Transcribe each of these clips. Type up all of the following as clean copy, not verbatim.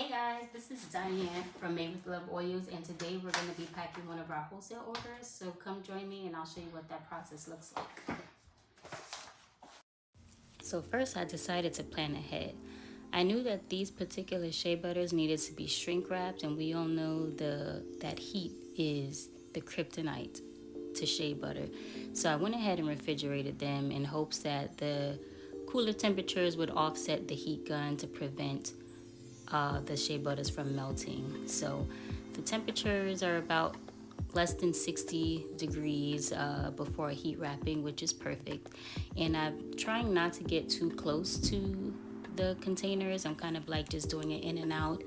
Hey guys, this is Diane from Made with Love Oils, and today we're going to be packing one of our wholesale orders. So come join me and I'll show you what that process looks like. So first I decided to plan ahead. I knew that these particular shea butters needed to be shrink wrapped, and we all know that heat is the kryptonite to shea butter. So I went ahead and refrigerated them in hopes that the cooler temperatures would offset the heat gun to prevent the shea butters from melting. So the temperatures are about less than 60 degrees before heat wrapping, which is perfect. And I'm trying not to get too close to the containers. I'm kind of like just doing it in and out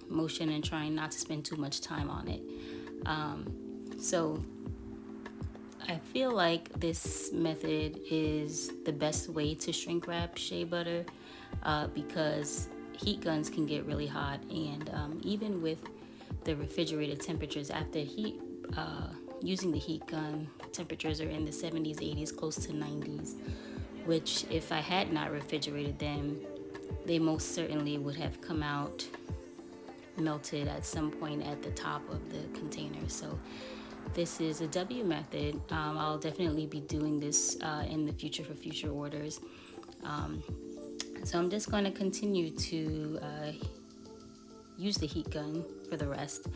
motion and trying not to spend too much time on it. So I feel like this method is the best way to shrink wrap shea butter because heat guns can get really hot, and even with the refrigerated temperatures, after using the heat gun, temperatures are in the 70s, 80s, close to 90s, which if I had not refrigerated them, they most certainly would have come out melted at some point at the top of the container. So this is a W method. I'll definitely be doing this in the future for future orders. So I'm just going to continue to use the heat gun for the rest.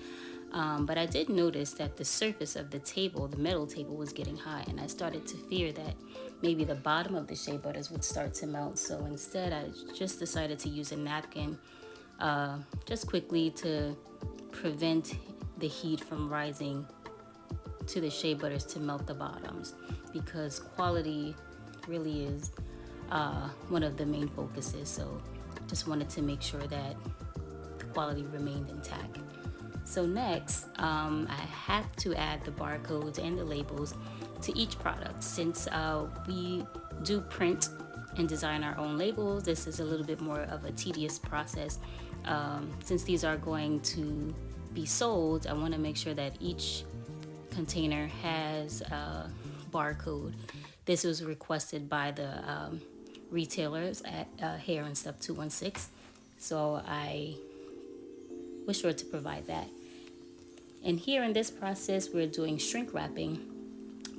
But I did notice that the surface of the table, the metal table, was getting hot, and I started to fear that maybe the bottom of the shea butters would start to melt. So instead, I just decided to use a napkin just quickly to prevent the heat from rising to the shea butters to melt the bottoms, because quality really is one of the main focuses. So just wanted to make sure that the quality remained intact. So next, I have to add the barcodes and the labels to each product. Since we do print and design our own labels, this is a little bit more of a tedious process. Since these are going to be sold, I want to make sure that each container has a barcode. This was requested by the retailers at Hair and Stuff 216, so I was sure to provide that. And here in this process, we're doing shrink wrapping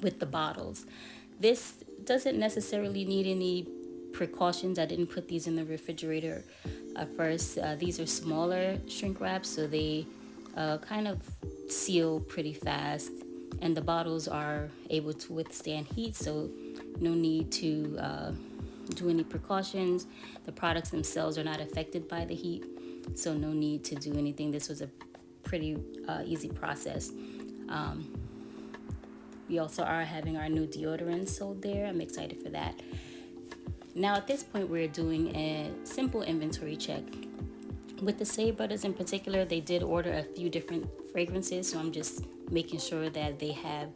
with the bottles. This doesn't necessarily need any precautions. I didn't put these in the refrigerator at first. These are smaller shrink wraps, so they kind of seal pretty fast, and the bottles are able to withstand heat, so no need to do any precautions. The products themselves are not affected by the heat, so no need to do anything. This was a pretty easy process. We also are having our new deodorant sold there. I'm excited for that. Now at this point, we're doing a simple inventory check. With the shea butters in particular, they did order a few different fragrances, so I'm just making sure that they have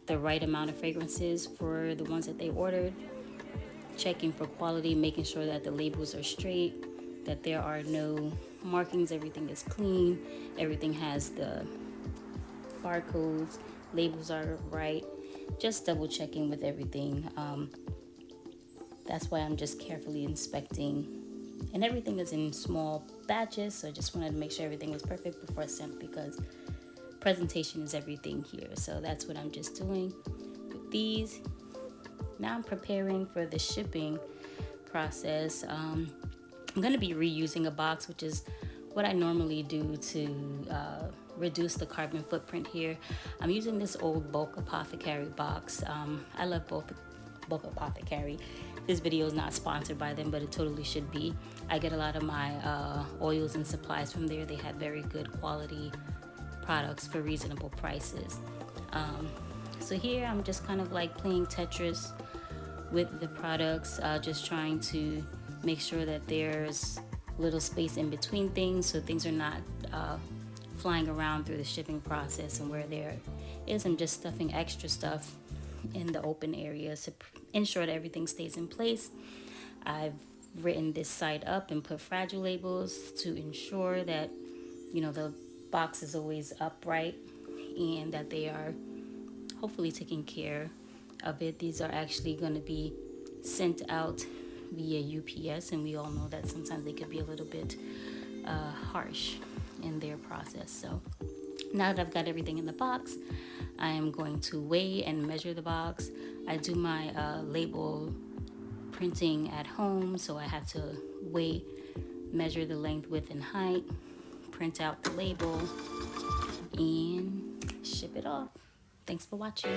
the right amount of fragrances for the ones that they ordered. Checking for quality, making sure that the labels are straight, that there are no markings, everything is clean, everything has the barcodes, labels are right. Just double checking with everything. That's why I'm just carefully inspecting, and everything is in small batches, so I just wanted to make sure everything was perfect before I sent, because presentation is everything here. So that's what I'm just doing with these. Now I'm preparing for the shipping process. I'm going to be reusing a box, which is what I normally do to reduce the carbon footprint here. I'm using this old Bulk Apothecary box. I love Bulk Apothecary. This video is not sponsored by them, but it totally should be. I get a lot of my oils and supplies from there. They have very good quality products for reasonable prices. So here I'm just kind of like playing Tetris with the products, just trying to make sure that there's little space in between things, so things are not flying around through the shipping process, and where there is, I'm just stuffing extra stuff in the open areas to ensure that everything stays in place. I've written this side up and put fragile labels to ensure that the box is always upright and that they are hopefully taking care of it. These are actually going to be sent out via UPS, and we all know that sometimes they could be a little bit harsh in their process. So now that I've got everything in the box, I am going to weigh and measure the box. I do my label printing at home, so I have to weigh, measure the length, width, and height, print out the label, and ship it off. Thanks for watching.